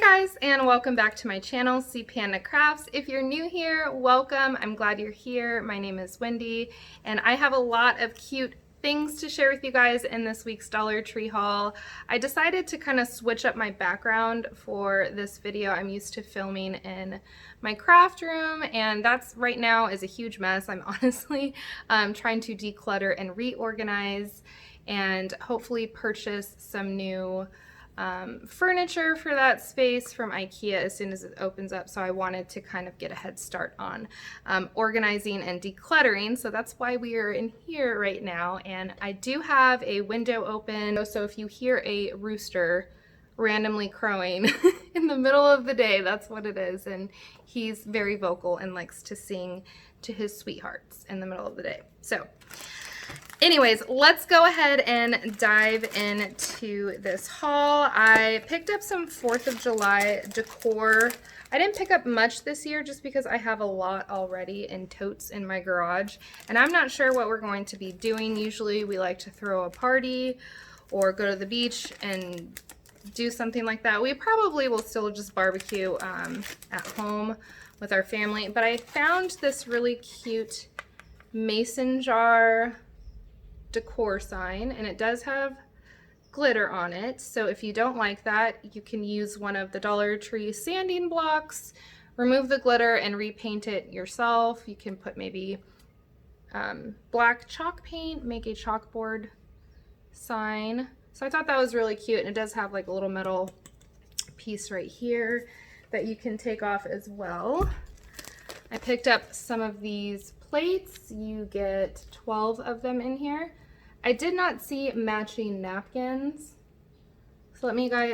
Hi guys, and welcome back to my channel, C Panda Crafts. If you're new here, welcome. I'm glad you're here. My name is Wendy, and I have a lot of cute things to share with you guys in this week's Dollar Tree haul. I decided to kind of switch up my background for this video. I'm used to filming in my craft room, and that's right now is a huge mess. I'm honestly trying to declutter and reorganize and hopefully purchase some new furniture for that space from IKEA as soon as it opens up. So I wanted to kind of get a head start on organizing and decluttering. So that's why we are in here right now. And I do have a window open. So if you hear a rooster randomly crowing in the middle of the day, that's what it is. And he's very vocal and likes to sing to his sweethearts in the middle of the day. So anyways, let's go ahead and dive into this haul. I picked up some 4th of July decor. I didn't pick up much this year just because I have a lot already in totes in my garage, and I'm not sure what we're going to be doing. Usually we like to throw a party or go to the beach and do something like that. We probably will still just barbecue at home with our family, but I found this really cute mason jar decor sign, and it does have glitter on it, so if you don't like that, you can use one of the Dollar Tree sanding blocks, remove the glitter and repaint it yourself. You can put maybe black chalk paint, make a chalkboard sign. So I thought that was really cute, and it does have like a little metal piece right here that you can take off as well. I picked up some of these plates. You get 12 of them in here. I did not see matching napkins, so let me know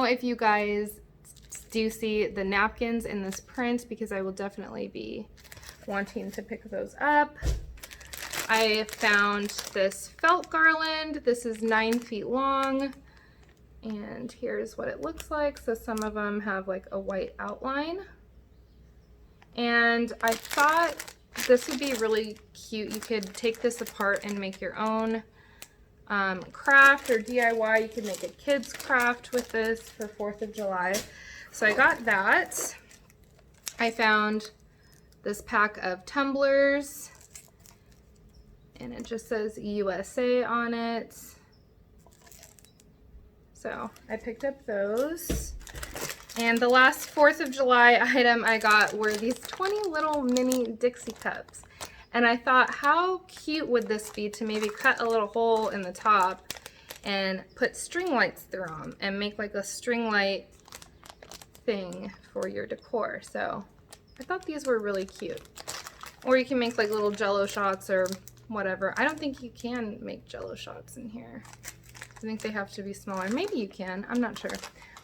if you guys do see the napkins in this print, because I will definitely be wanting to pick those up. I found this felt garland. This is 9 feet long, and here's what it looks like. So some of them have like a white outline, and I thought this would be really cute. You could take this apart and make your own craft or DIY. You could make a kid's craft with this for 4th of July. So I got that. I found this pack of tumblers, and it just says USA on it. So I picked up those. And the last 4th of July item I got were these 20 little mini Dixie cups. And I thought, how cute would this be to maybe cut a little hole in the top and put string lights through them and make like a string light thing for your decor. So I thought these were really cute. Or you can make like little jello shots or whatever. I don't think you can make jello shots in here. I think they have to be smaller. Maybe you can, I'm not sure.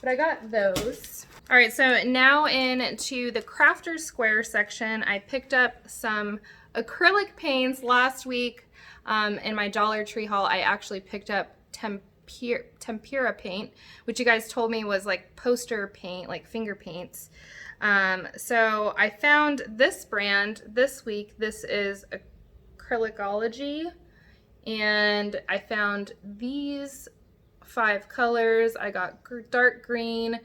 But I got those. All right, so now into the Crafter's Square section. I picked up some acrylic paints last week. In my Dollar Tree haul, I actually picked up tempera paint, which you guys told me was like poster paint, like finger paints. So I found this brand this week. This is Acrylicology, and I found these 5 colors. I got dark green,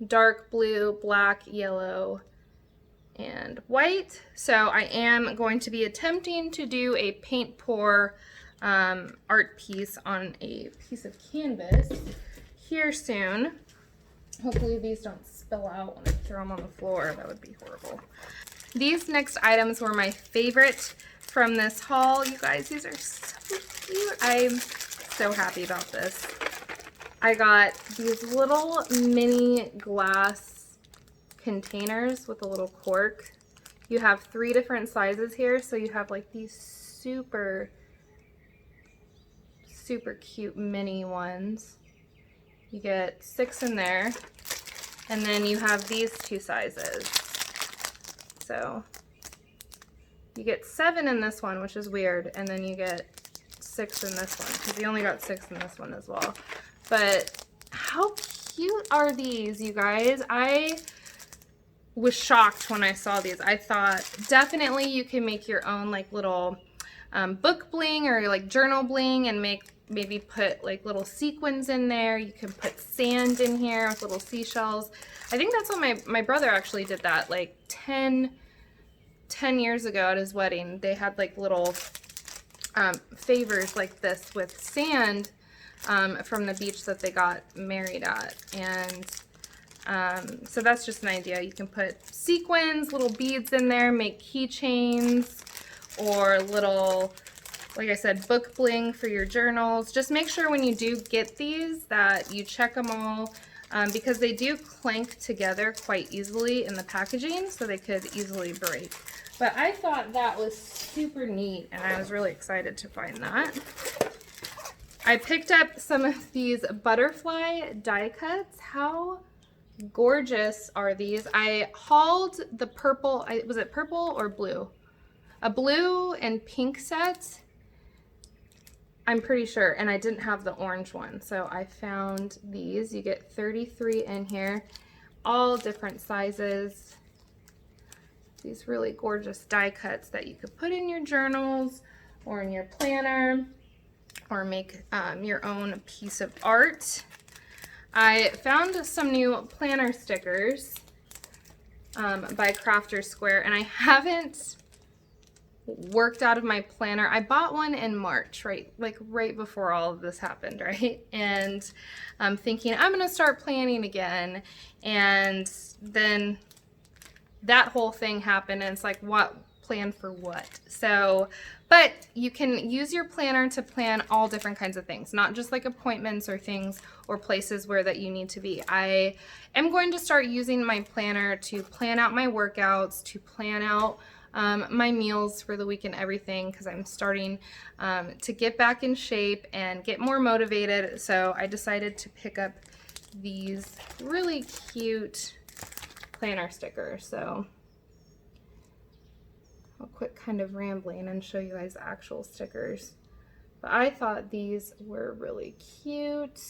dark blue, black, yellow, and white. So I am going to be attempting to do a paint pour art piece on a piece of canvas here soon. Hopefully these don't spill out when I throw them on the floor. That would be horrible. These next items were my favorite from this haul. You guys, these are so cute. I'm so happy about this. I got these little mini glass containers with a little cork. You have 3 different sizes here, so you have like these super cute mini ones. You get 6 in there, and then you have these 2 sizes. So you get 7 in this one, which is weird, and then you get 6 in this one, because you only got 6 in this one as well. But how cute are these, you guys? I was shocked when I saw these. I thought definitely you can make your own like little book bling or like journal bling and make maybe put like little sequins in there. You can put sand in here with little seashells. I think that's what my brother actually did that like 10 years ago at his wedding. They had like little favors like this with sand from the beach that they got married at. And so that's just an idea. You can put sequins, little beads in there, make keychains, or little, like I said, book bling for your journals. Just make sure when you do get these that you check them all, because they do clank together quite easily in the packaging, so they could easily break. But I thought that was super neat, and I was really excited to find that. I picked up some of these butterfly die cuts. How gorgeous are these? I hauled the purple, was it purple or blue? A blue and pink set, I'm pretty sure, and I didn't have the orange one, so I found these. You get 33 in here, all different sizes. These really gorgeous die cuts that you could put in your journals or in your planner, or make your own piece of art. I found some new planner stickers by CRAFTER'S Square, and I haven't worked out of my planner. I bought one in March, right before all of this happened, right? And I'm thinking I'm gonna start planning again, and then that whole thing happened, and it's like, what plan for what? So, but you can use your planner to plan all different kinds of things, not just like appointments or things or places where that you need to be. I am going to start using my planner to plan out my workouts, to plan out my meals for the week and everything, because I'm starting to get back in shape and get more motivated. So I decided to pick up these really cute planner stickers. So I'll quit kind of rambling and show you guys the actual stickers. But I thought these were really cute.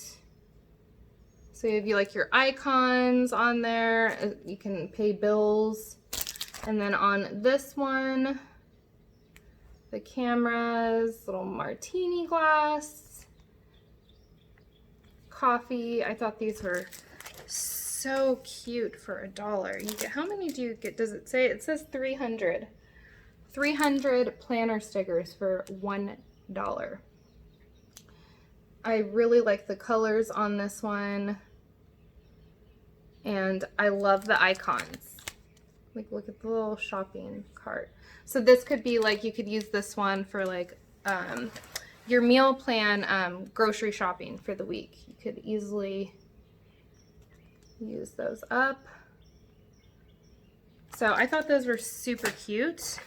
So you have like your icons on there. You can pay bills. And then on this one, the cameras, little martini glass, coffee. I thought these were so cute for $1. You get, how many do you get? Does it say? It says 300. 300 planner stickers for $1. I really like the colors on this one, and I love the icons. Like, look at the little shopping cart. So this could be like, you could use this one for like your meal plan, grocery shopping for the week. You could easily use those up. So I thought those were super cute.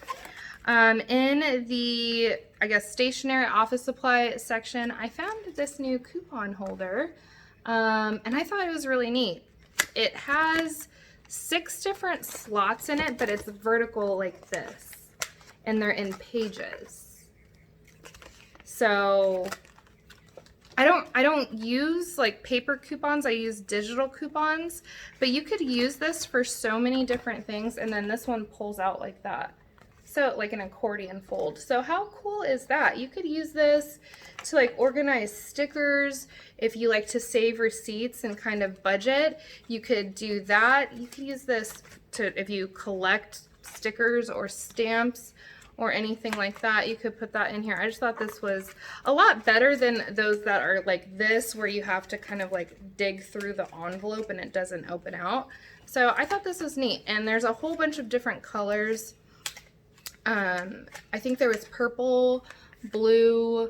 In the, I guess, stationery office supply section, I found this new coupon holder, and I thought it was really neat. It has 6 different slots in it, but it's vertical like this, and they're in pages. So I don't use like paper coupons, I use digital coupons, but you could use this for so many different things, and then this one pulls out like that. So like an accordion fold. So how cool is that? You could use this to like organize stickers. If you like to save receipts and kind of budget, you could do that. You could use this to, if you collect stickers or stamps or anything like that, you could put that in here. I just thought this was a lot better than those that are like this, where you have to kind of like dig through the envelope and it doesn't open out. So I thought this was neat, and there's a whole bunch of different colors. I think there was purple, blue.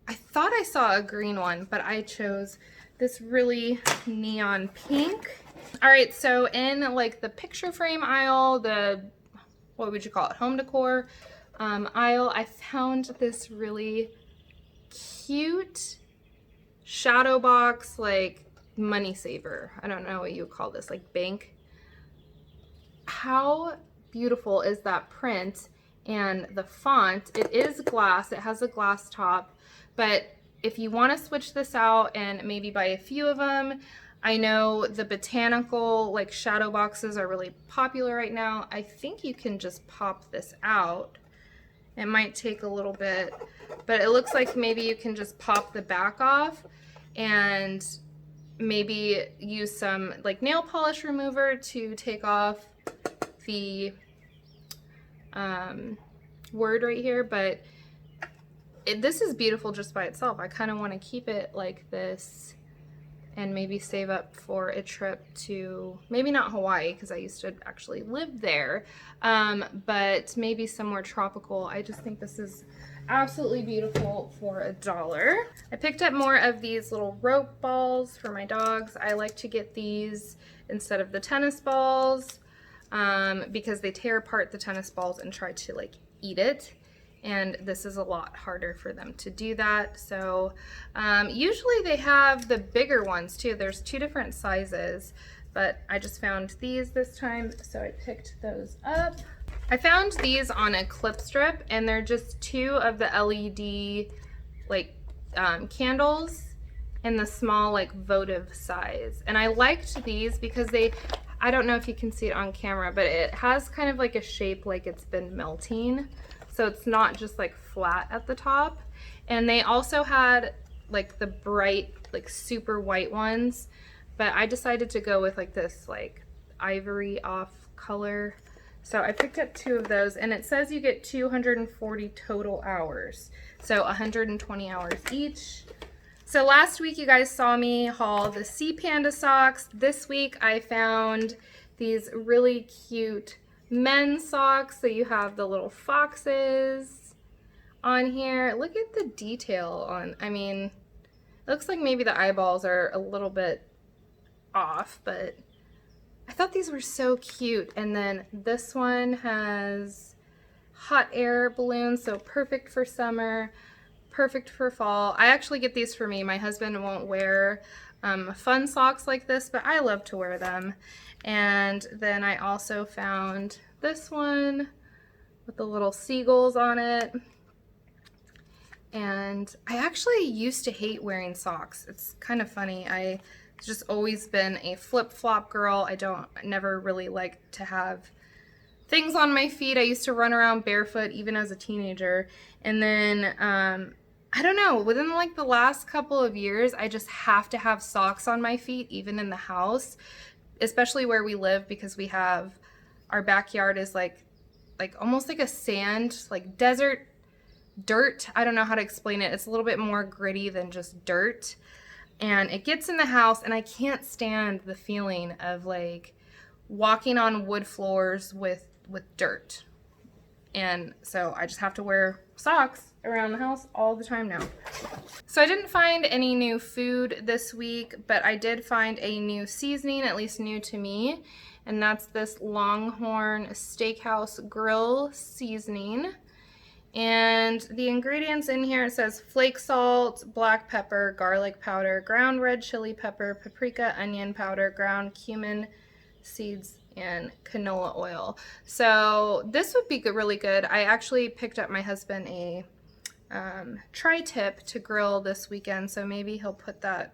I thought I saw a green one, but I chose this really neon pink. All right, so in like the picture frame aisle, the, what would you call it, home decor aisle, I found this really cute shadow box, like money saver. I don't know what you would call this, like bank. How beautiful is that print? And the font, it is glass, it has a glass top, but if you want to switch this out and maybe buy a few of them, I know the botanical like shadow boxes are really popular right now. I think you can just pop this out It might take a little bit, but it looks like maybe you can just pop the back off and maybe use some like nail polish remover to take off the word right here. But this is beautiful just by itself. I kind of want to keep it like this and maybe save up for a trip to, maybe not Hawaii because I used to actually live there, but maybe somewhere tropical. I just think this is absolutely beautiful for $1. I picked up more of these little rope balls for my dogs. I like to get these instead of the tennis balls because they tear apart the tennis balls and try to like eat it. And this is a lot harder for them to do that. So usually they have the bigger ones too. There's 2 different sizes, but I just found these this time, so I picked those up. I found these on a clip strip, and they're just 2 of the LED like candles in the small like votive size. And I liked these because I don't know if you can see it on camera, but it has kind of like a shape like it's been melting. So it's not just like flat at the top. And they also had like the bright, like super white ones, but I decided to go with like this like ivory off color. So I picked up 2 of those, and it says you get 240 total hours. So 120 hours each. So last week you guys saw me haul the Sea Panda socks. This week I found these really cute men's socks. So you have the little foxes on here. Look at the detail on, I mean, it looks like maybe the eyeballs are a little bit off, but I thought these were so cute. And then this one has hot air balloons, so perfect for summer, perfect for fall. I actually get these for me. My husband won't wear fun socks like this, but I love to wear them. And then I also found this one with the little seagulls on it. And I actually used to hate wearing socks. It's kind of funny. I've just always been a flip-flop girl. I never really liked to have things on my feet. I used to run around barefoot even as a teenager. And then I don't know, within like the last couple of years, I just have to have socks on my feet, even in the house, especially where we live, because we have, our backyard is like almost like a sand, like desert dirt. I don't know how to explain it. It's a little bit more gritty than just dirt. And it gets in the house, and I can't stand the feeling of like walking on wood floors with dirt. And so I just have to wear socks around the house all the time now. So I didn't find any new food this week, but I did find a new seasoning, at least new to me, and that's this Longhorn Steakhouse Grill seasoning. And the ingredients in here, it says flake salt, black pepper, garlic powder, ground red chili pepper, paprika, onion powder, ground cumin seeds, and canola oil. So this would be really good. I actually picked up my husband a tri-tip to grill this weekend, so maybe he'll put that,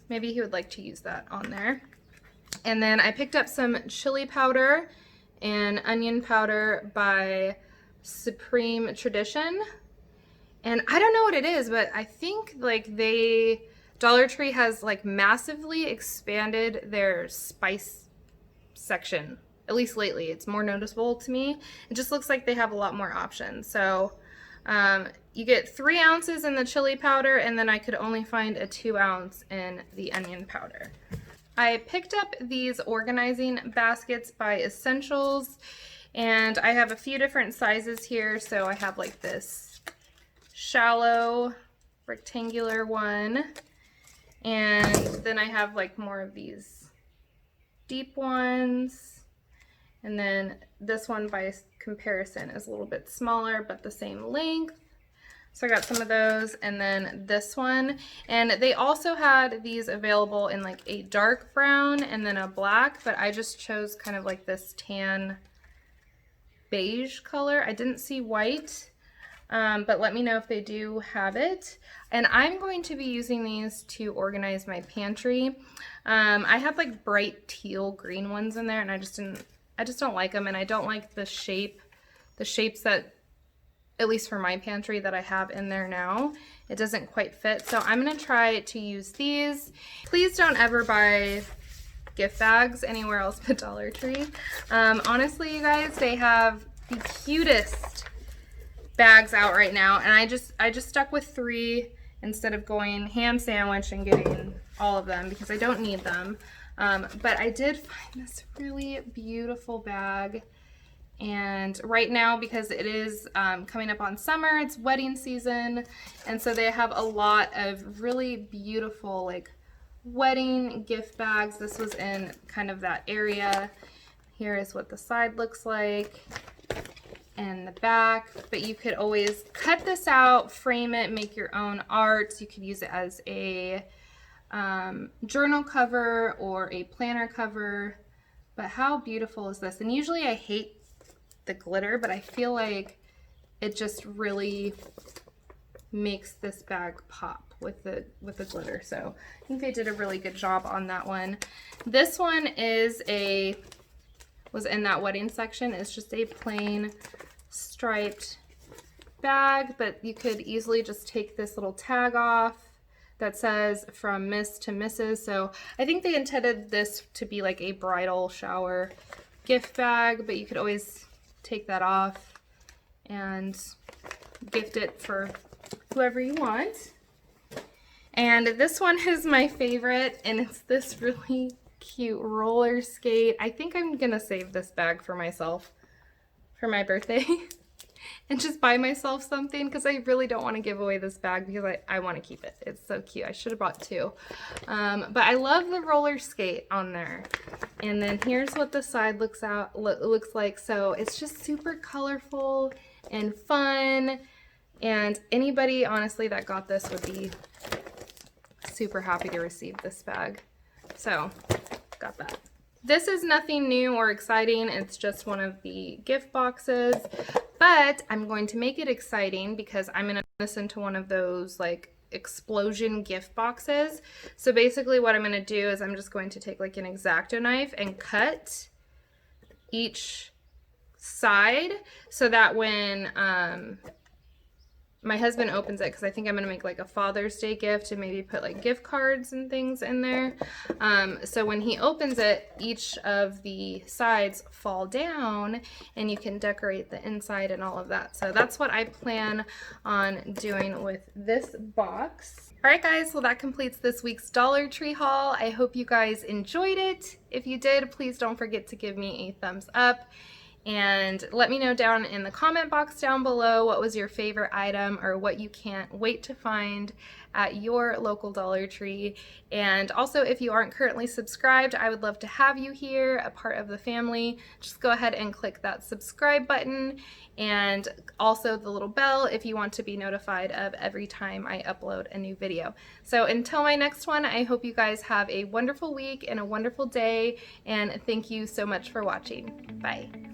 maybe he would like to use that on there. And then I picked up some chili powder and onion powder by Supreme Tradition, and I don't know what it is, but I think like Dollar Tree has like massively expanded their spice section, at least lately. It's more noticeable to me. It just looks like they have a lot more options. So you get 3 ounces in the chili powder, and then I could only find a 2 ounce in the onion powder. I picked up these organizing baskets by Essentials, and I have a few different sizes here. So I have like this shallow rectangular one, and then I have like more of these deep ones, and then this one by comparison is a little bit smaller but the same length. So I got some of those, and then this one, and they also had these available in like a dark brown and then a black, but I just chose kind of like this tan beige color. I didn't see white, but let me know if they do have it. And I'm going to be using these to organize my pantry. I had like bright teal green ones in there, and I just don't like them, and I don't like the shapes that at least for my pantry that I have in there now. It doesn't quite fit, so I'm gonna try to use these. Please don't ever buy gift bags anywhere else but Dollar Tree. Honestly, you guys, they have the cutest bags out right now, and I just stuck with 3 instead of going ham sandwich and getting all of them because I don't need them. But I did find this really beautiful bag, and right now, because it is coming up on summer, it's wedding season, and so they have a lot of really beautiful like wedding gift bags. This was in kind of that area. Here is what the side looks like and the back, but you could always cut this out, frame it, make your own art. You could use it as a journal cover or a planner cover. But how beautiful is this? And usually I hate the glitter, but I feel like it just really makes this bag pop with the glitter. So I think they did a really good job on that one. This one was in that wedding section. It's just a plain striped bag, but you could easily just take this little tag off that says from Miss to Mrs. So I think they intended this to be like a bridal shower gift bag, but you could always take that off and gift it for whoever you want. And this one is my favorite, and it's this really cute roller skate. I think I'm gonna save this bag for myself for my birthday and just buy myself something, because I really don't want to give away this bag because I want to keep it. It's so cute. I should have bought 2. But I love the roller skate on there. And then here's what the side looks like. So it's just super colorful and fun. And anybody, honestly, that got this would be super happy to receive this bag. So, got that. This is nothing new or exciting. It's just one of the gift boxes. But I'm going to make it exciting because I'm going to turn this into one of those like explosion gift boxes. So basically what I'm going to do is I'm just going to take like an X-Acto knife and cut each side so that when my husband opens it, because I think I'm going to make like a Father's Day gift and maybe put like gift cards and things in there. So when he opens it, each of the sides fall down and you can decorate the inside and all of that. So that's what I plan on doing with this box. All right, guys, well, that completes this week's Dollar Tree haul. I hope you guys enjoyed it. If you did, please don't forget to give me a thumbs up. And let me know down in the comment box down below what was your favorite item or what you can't wait to find at your local Dollar Tree. And also, if you aren't currently subscribed, I would love to have you here, a part of the family. Just go ahead and click that subscribe button, and also the little bell if you want to be notified of every time I upload a new video. So until my next one, I hope you guys have a wonderful week and a wonderful day, and thank you so much for watching. Bye.